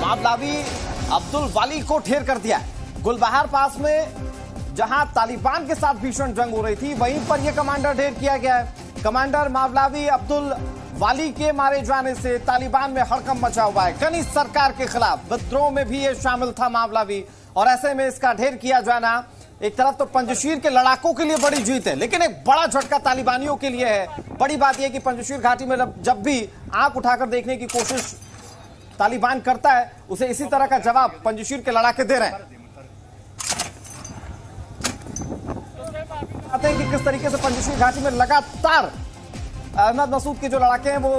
मावलावी अब्दुल वाली को ढेर कर दिया है। गुलबहार पास में जहां तालिबान के साथ भीषण जंग हो रही थी, वहीं पर यह कमांडर ढेर किया गया है। कमांडर मावलावी अब्दुल वाली के मारे जाने से तालिबान में हड़कंप मचा हुआ है। गनी सरकार के खिलाफ विद्रोह में भी ये शामिल था मावलावी, और ऐसे में इसका ढेर किया जाना एक तरफ तो पंजशीर के लड़ाकों के लिए बड़ी जीत है, लेकिन एक बड़ा झटका तालिबानियों के लिए है। बड़ी बात यह कि पंजशीर घाटी में जब भी आंख उठाकर देखने की कोशिश तालिबान करता है, उसे इसी तरह का जवाब पंजशीर के लड़ाके दे रहे हैं। आते हैं कि किस तरीके से पंजशीर घाटी में लगातार अहमद मसूद के जो लड़ाके हैं वो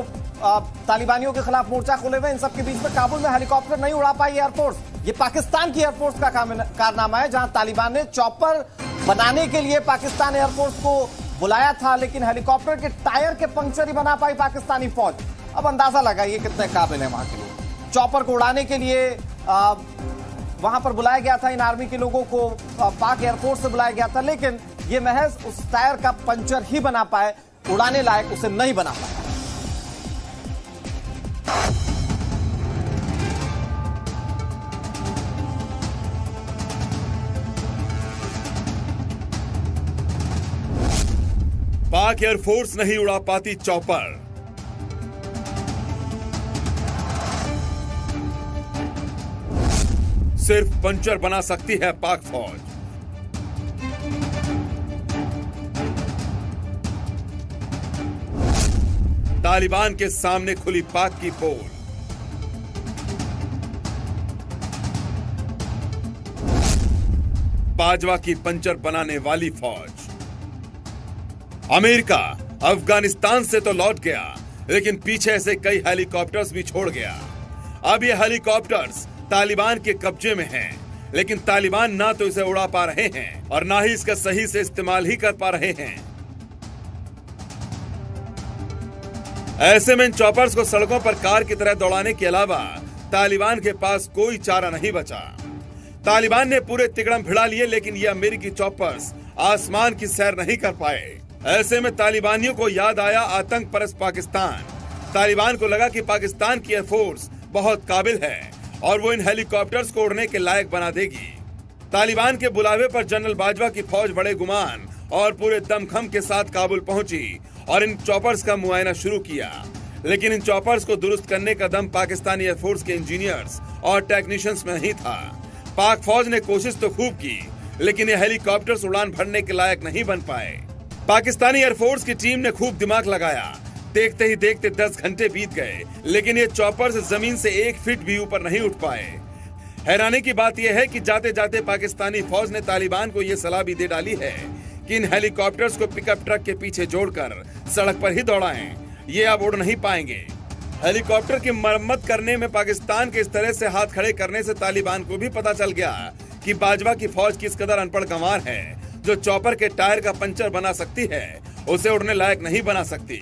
तालिबानियों के खिलाफ मोर्चा खोले हुए। इन सबके बीच में काबुल में हेलीकॉप्टर नहीं उड़ा पाई एयरफोर्स। ये पाकिस्तान की एयरफोर्स का कारनामा है, जहां तालिबान ने चॉपर बनाने के लिए पाकिस्तान एयरफोर्स को बुलाया था, लेकिन हेलीकॉप्टर के टायर के पंक्चर ही बना पाई पाकिस्तानी फौज। अब अंदाजा लगाइए कितने काबिल है वहां के लोग। चॉपर को उड़ाने के लिए वहां पर बुलाया गया था, इन आर्मी के लोगों को पाक एयरफोर्स से बुलाया गया था, लेकिन ये महज उस टायर का पंचर ही बना पाए, उड़ाने लायक उसे नहीं बना पाए। पाक एयरफोर्स नहीं उड़ा पाती चॉपर। सिर्फ पंचर बना सकती है पाक फौज। तालिबान के सामने खुली पाक की पोल। बाजवा की पंचर बनाने वाली फौज। अमेरिका अफगानिस्तान से तो लौट गया, लेकिन पीछे से कई हेलीकॉप्टर्स भी छोड़ गया। अब ये हेलीकॉप्टर्स तालिबान के कब्जे में हैं, लेकिन तालिबान ना तो इसे उड़ा पा रहे हैं और ना ही इसका सही से इस्तेमाल ही कर पा रहे हैं। ऐसे में इन चॉपर्स को सड़कों पर कार की तरह दौड़ाने के अलावा तालिबान के पास कोई चारा नहीं बचा। तालिबान ने पूरे तिकड़म भिड़ा लिए, लेकिन ये अमेरिकी चॉपर्स आसमान की सैर नहीं कर पाए। ऐसे में तालिबानियों को याद आया आतंक परस्त पाकिस्तान। तालिबान को लगा कि पाकिस्तान की एयरफोर्स बहुत काबिल है और वो इन हेलीकॉप्टर्स को उड़ने के लायक बना देगी। तालिबान के बुलावे पर जनरल बाजवा की फौज बड़े गुमान और पूरे दमखम के साथ काबुल पहुंची और इन चॉपर्स का मुआयना शुरू किया। लेकिन इन चॉपर्स को दुरुस्त करने का दम पाकिस्तानी एयरफोर्स के इंजीनियर्स और टेक्नीशियंस में नहीं था। पाक फौज ने कोशिश तो खूब की, लेकिन ये हेलीकॉप्टर्स उड़ान भरने के लायक नहीं बन पाए। पाकिस्तानी एयरफोर्स की टीम ने खूब दिमाग लगाया। देखते ही देखते 10 घंटे बीत गए, लेकिन ये चॉपर्स जमीन से 1 फीट भी ऊपर नहीं उठ पाए। हैरानी की बात यह है कि जाते जाते पाकिस्तानी फौज ने तालिबान को यह सलाह भी दे डाली है कि इन हेलीकॉप्टर्स को पिकअप ट्रक के पीछे जोड़कर सड़क पर ही दौड़ाएं। ये अब उड़ नहीं पाएंगे। हेलीकॉप्टर की मरम्मत करने में पाकिस्तान के इस तरह से हाथ खड़े करने से तालिबान को भी पता चल गया कि बाजवा की फौज किस कदर अनपढ़ गंवार है। जो चॉपर के टायर का पंचर बना सकती है, उसे उड़ने लायक नहीं बना सकती।